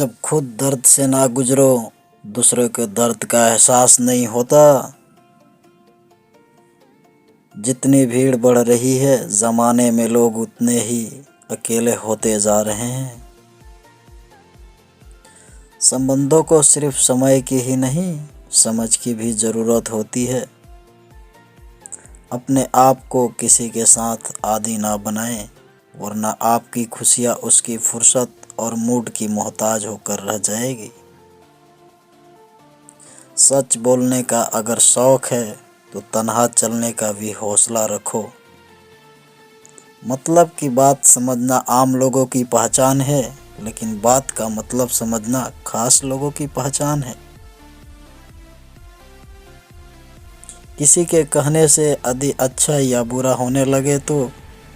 जब खुद दर्द से ना गुजरो, दूसरे के दर्द का एहसास नहीं होता। जितनी भीड़ बढ़ रही है जमाने में, लोग उतने ही अकेले होते जा रहे हैं। संबंधों को सिर्फ समय की ही नहीं, समझ की भी ज़रूरत होती है। अपने आप को किसी के साथ आदी ना बनाएं, वरना आपकी खुशियाँ उसकी फुर्सत और मूड की मोहताज होकर रह जाएगी। सच बोलने का अगर शौक है तो तन्हा चलने का भी हौसला रखो। मतलब की बात समझना आम लोगों की पहचान है, लेकिन बात का मतलब समझना खास लोगों की पहचान है। किसी के कहने से यदि अच्छा या बुरा होने लगे तो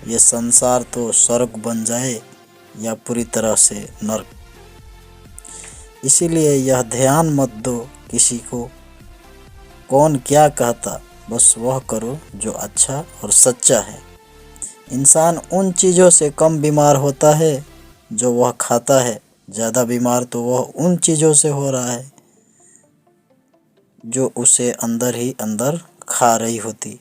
ये संसार तो स्वर्ग बन जाए या पूरी तरह से नर्क। इसीलिए यह ध्यान मत दो किसी को कौन क्या कहता, बस वह करो जो अच्छा और सच्चा है। इंसान उन चीज़ों से कम बीमार होता है जो वह खाता है, ज़्यादा बीमार तो वह उन चीज़ों से हो रहा है जो उसे अंदर ही अंदर खा रही होती।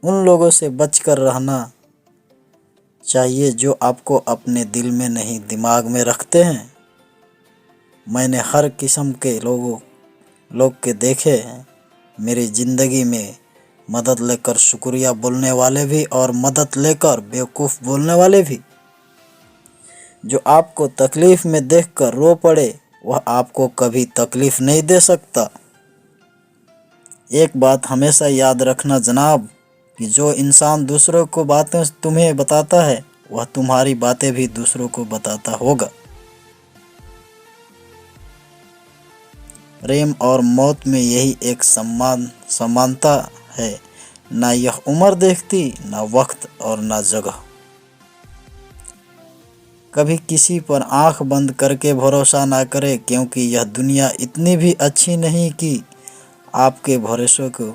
उन लोगों से बचकर रहना चाहिए जो आपको अपने दिल में नहीं दिमाग में रखते हैं। मैंने हर किस्म के लोग के देखे हैं मेरी ज़िंदगी में, मदद लेकर शुक्रिया बोलने वाले भी और मदद लेकर बेवकूफ़ बोलने वाले भी। जो आपको तकलीफ़ में देखकर रो पड़े वह आपको कभी तकलीफ़ नहीं दे सकता। एक बात हमेशा याद रखना जनाब, कि जो इंसान दूसरों को बातें तुम्हें बताता है वह तुम्हारी बातें भी दूसरों को बताता होगा। प्रेम और मौत में यही एक समानता है, ना यह उम्र देखती, ना वक्त और ना जगह। कभी किसी पर आंख बंद करके भरोसा ना करें, क्योंकि यह दुनिया इतनी भी अच्छी नहीं कि आपके भरोसे को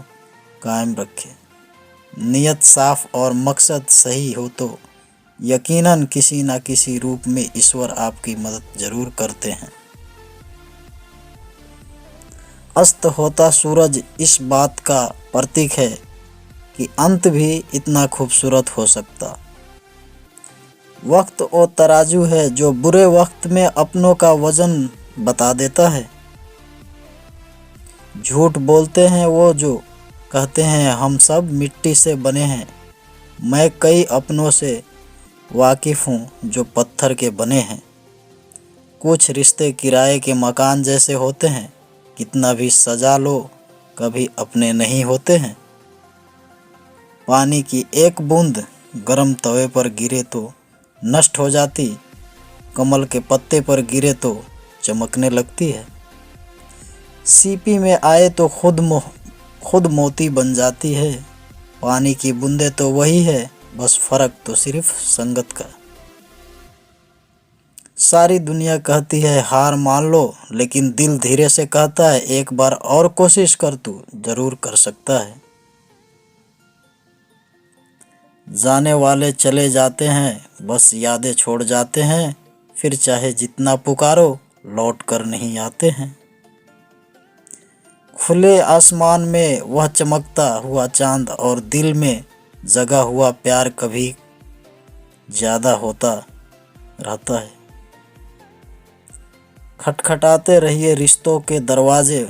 कायम रखे। नियत साफ और मकसद सही हो तो यकीनन किसी न किसी रूप में ईश्वर आपकी मदद जरूर करते हैं। अस्त होता सूरज इस बात का प्रतीक है कि अंत भी इतना खूबसूरत हो सकता। वक्त वो तराजू है जो बुरे वक्त में अपनों का वजन बता देता है। झूठ बोलते हैं वो जो कहते हैं हम सब मिट्टी से बने हैं। मैं कई अपनों से वाकिफ़ हूँ जो पत्थर के बने हैं। कुछ रिश्ते किराए के मकान जैसे होते हैं, कितना भी सजा लो कभी अपने नहीं होते हैं। पानी की एक बूंद गर्म तवे पर गिरे तो नष्ट हो जाती, कमल के पत्ते पर गिरे तो चमकने लगती है। सीपी में आए तो खुद मोती बन जाती है। पानी की बूंदें तो वही है, बस फर्क तो सिर्फ संगत का। सारी दुनिया कहती है हार मान लो, लेकिन दिल धीरे से कहता है एक बार और कोशिश कर, तू जरूर कर सकता है। जाने वाले चले जाते हैं, बस यादें छोड़ जाते हैं, फिर चाहे जितना पुकारो लौट कर नहीं आते हैं। खुले आसमान में वह चमकता हुआ चांद और दिल में जगा हुआ प्यार कभी ज़्यादा होता रहता है। खटखटाते रहिए रिश्तों के दरवाजे,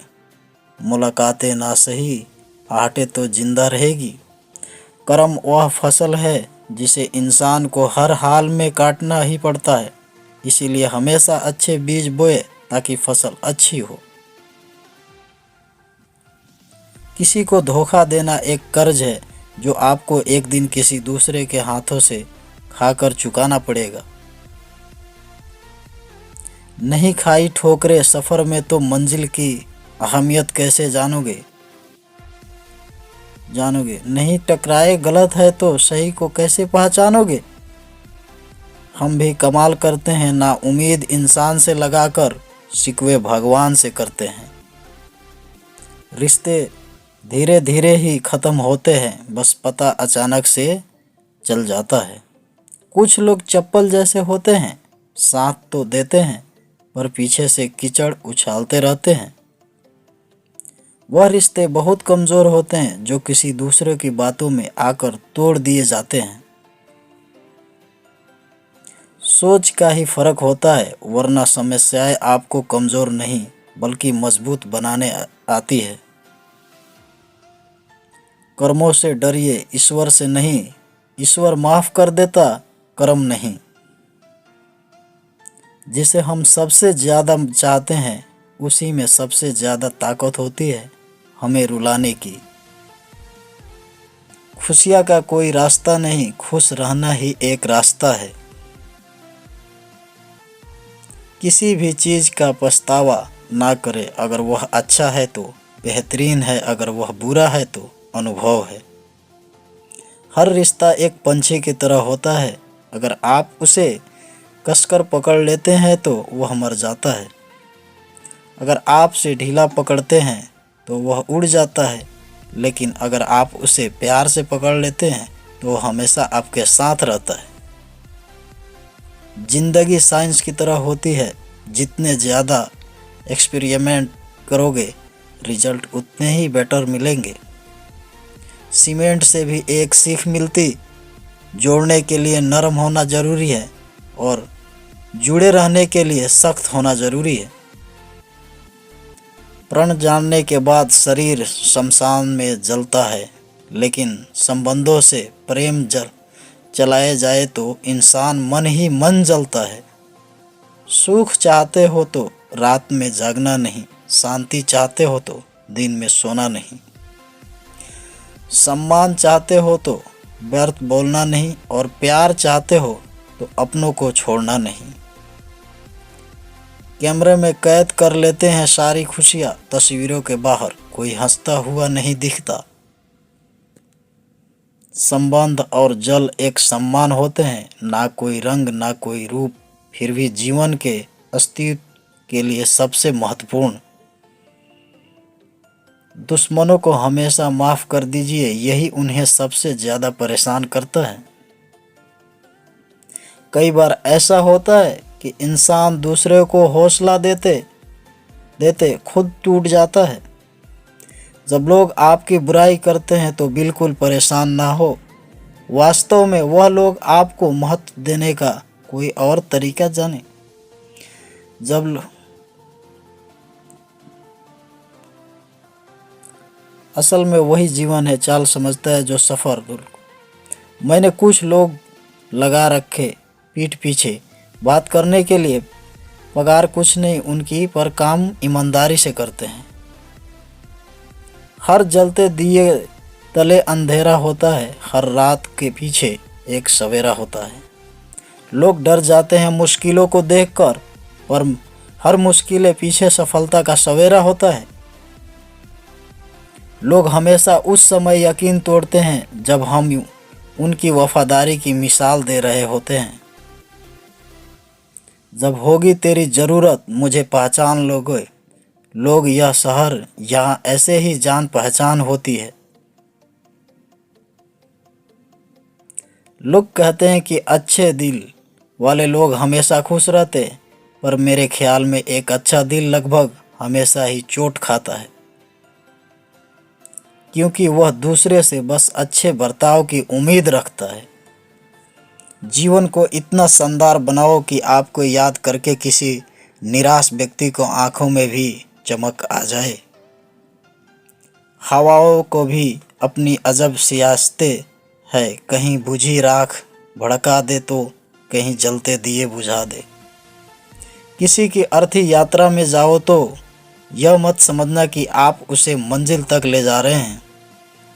मुलाकातें ना सही आहटें तो जिंदा रहेगी। कर्म वह फसल है जिसे इंसान को हर हाल में काटना ही पड़ता है, इसीलिए हमेशा अच्छे बीज बोए ताकि फसल अच्छी हो। किसी को धोखा देना एक कर्ज है जो आपको एक दिन किसी दूसरे के हाथों से खाकर चुकाना पड़ेगा। नहीं खाई ठोकरें सफ़र में तो मंजिल की अहमियत कैसे जानोगे। नहीं टकराए गलत है तो सही को कैसे पहचानोगे। हम भी कमाल करते हैं ना उम्मीद इंसान से लगाकर, शिकवे भगवान से करते हैं। रिश्ते धीरे धीरे ही ख़त्म होते हैं, बस पता अचानक से चल जाता है। कुछ लोग चप्पल जैसे होते हैं, साथ तो देते हैं पर पीछे से कीचड़ उछालते रहते हैं। वह रिश्ते बहुत कमज़ोर होते हैं जो किसी दूसरे की बातों में आकर तोड़ दिए जाते हैं। सोच का ही फर्क होता है, वरना समस्याएं आपको कमज़ोर नहीं बल्कि मजबूत बनाने आती है। कर्मों से डरिए, ईश्वर से नहीं। ईश्वर माफ़ कर देता, कर्म नहीं। जिसे हम सबसे ज़्यादा चाहते हैं उसी में सबसे ज़्यादा ताकत होती है हमें रुलाने की। खुशियाँ का कोई रास्ता नहीं, खुश रहना ही एक रास्ता है। किसी भी चीज़ का पछतावा ना करें, अगर वह अच्छा है तो बेहतरीन है, अगर वह बुरा है तो अनुभव है। हर रिश्ता एक पंछी की तरह होता है, अगर आप उसे कसकर पकड़ लेते हैं तो वह मर जाता है। अगर आप उसे ढीला पकड़ते हैं तो वह उड़ जाता है, लेकिन अगर आप उसे प्यार से पकड़ लेते हैं तो वह हमेशा आपके साथ रहता है। जिंदगी साइंस की तरह होती है, जितने ज़्यादा एक्सपेरिमेंट करोगे रिजल्ट उतने ही बेटर मिलेंगे। सीमेंट से भी एक सीख मिलती, जोड़ने के लिए नरम होना ज़रूरी है और जुड़े रहने के लिए सख्त होना ज़रूरी है। प्रण जानने के बाद शरीर शमशान में जलता है, लेकिन संबंधों से प्रेम चलाए जाए तो इंसान मन ही मन जलता है। सुख चाहते हो तो रात में जागना नहीं, शांति चाहते हो तो दिन में सोना नहीं। सम्मान चाहते हो तो व्यर्थ बोलना नहीं, और प्यार चाहते हो तो अपनों को छोड़ना नहीं। कैमरे में कैद कर लेते हैं सारी खुशियाँ, तस्वीरों के बाहर कोई हंसता हुआ नहीं दिखता। संबंध और जल एक सम्मान होते हैं, ना कोई रंग ना कोई रूप, फिर भी जीवन के अस्तित्व के लिए सबसे महत्वपूर्ण। दुश्मनों को हमेशा माफ़ कर दीजिए, यही उन्हें सबसे ज़्यादा परेशान करता है। कई बार ऐसा होता है कि इंसान दूसरे को हौसला देते देते खुद टूट जाता है। जब लोग आपकी बुराई करते हैं तो बिल्कुल परेशान ना हो, वास्तव में वह लोग आपको महत्व देने का कोई और तरीका जाने। असल में वही जीवन है चाल समझता है जो सफ़र। मैंने कुछ लोग लगा रखे पीठ पीछे बात करने के लिए, पगार कुछ नहीं उनकी, पर काम ईमानदारी से करते हैं। हर जलते दिए तले अंधेरा होता है, हर रात के पीछे एक सवेरा होता है। लोग डर जाते हैं मुश्किलों को देखकर, पर हर मुश्किलें पीछे सफलता का सवेरा होता है। लोग हमेशा उस समय यकीन तोड़ते हैं जब हम उनकी वफादारी की मिसाल दे रहे होते हैं। जब होगी तेरी ज़रूरत मुझे पहचान लोगे, लोग यह शहर यहाँ ऐसे ही जान पहचान होती है। लोग कहते हैं कि अच्छे दिल वाले लोग हमेशा खुश रहते, पर मेरे ख्याल में एक अच्छा दिल लगभग हमेशा ही चोट खाता है, क्योंकि वह दूसरे से बस अच्छे बर्ताव की उम्मीद रखता है। जीवन को इतना शानदार बनाओ कि आपको याद करके किसी निराश व्यक्ति को आंखों में भी चमक आ जाए। हवाओं को भी अपनी अजब सियासतें है, कहीं बुझी राख भड़का दे तो कहीं जलते दिए बुझा दे। किसी की अर्थी यात्रा में जाओ तो यह मत समझना कि आप उसे मंजिल तक ले जा रहे हैं,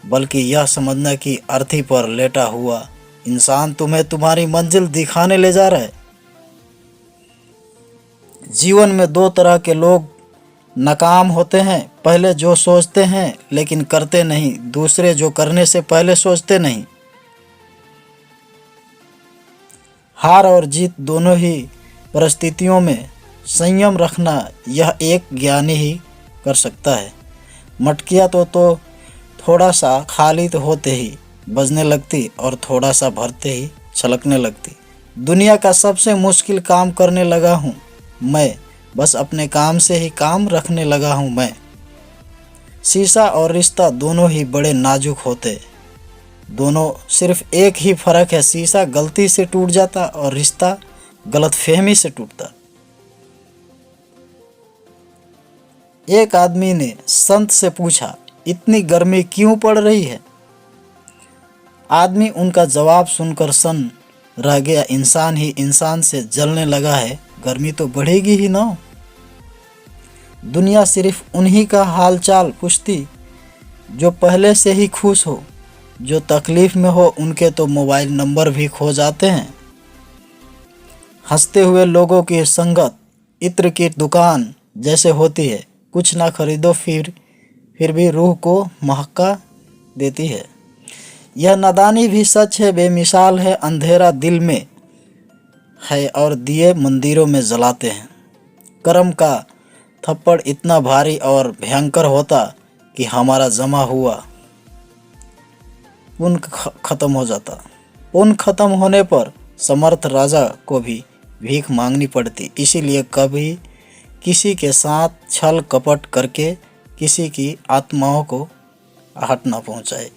बल्कि यह समझना कि अर्थी पर लेटा हुआ इंसान तुम्हें तुम्हारी मंजिल दिखाने ले जा रहा है। जीवन में दो तरह के लोग नाकाम होते हैं, पहले जो सोचते हैं लेकिन करते नहीं, दूसरे जो करने से पहले सोचते नहीं। हार और जीत दोनों ही परिस्थितियों में संयम रखना यह एक ज्ञानी ही कर सकता है। मटकियाँ तो थोड़ा सा खाली तो होते ही बजने लगती और थोड़ा सा भरते ही छलकने लगती। दुनिया का सबसे मुश्किल काम करने लगा हूँ मैं, बस अपने काम से ही काम रखने लगा हूँ मैं। शीशा और रिश्ता दोनों ही बड़े नाजुक होते, दोनों सिर्फ एक ही फर्क है, शीशा गलती से टूट जाता और रिश्ता गलतफहमी से टूटता। एक आदमी ने संत से पूछा, इतनी गर्मी क्यों पड़ रही है? आदमी उनका जवाब सुनकर सन्न रह गया। इंसान ही इंसान से जलने लगा है, गर्मी तो बढ़ेगी ही ना। दुनिया सिर्फ उन्हीं का हालचाल पूछती जो पहले से ही खुश हो, जो तकलीफ में हो उनके तो मोबाइल नंबर भी खो जाते हैं। हंसते हुए लोगों की संगत इत्र की दुकान जैसे होती है, कुछ ना खरीदो फिर भी रूह को महका देती है। यह नादानी भी सच है, बेमिसाल है, अंधेरा दिल में है और दिए मंदिरों में जलाते हैं। कर्म का थप्पड़ इतना भारी और भयंकर होता कि हमारा जमा हुआ पुण्य खत्म हो जाता। पुण्य खत्म होने पर समर्थ राजा को भी भीख मांगनी पड़ती। इसीलिए कभी किसी के साथ छल कपट करके किसी की आत्माओं को आहट न पहुंचाए।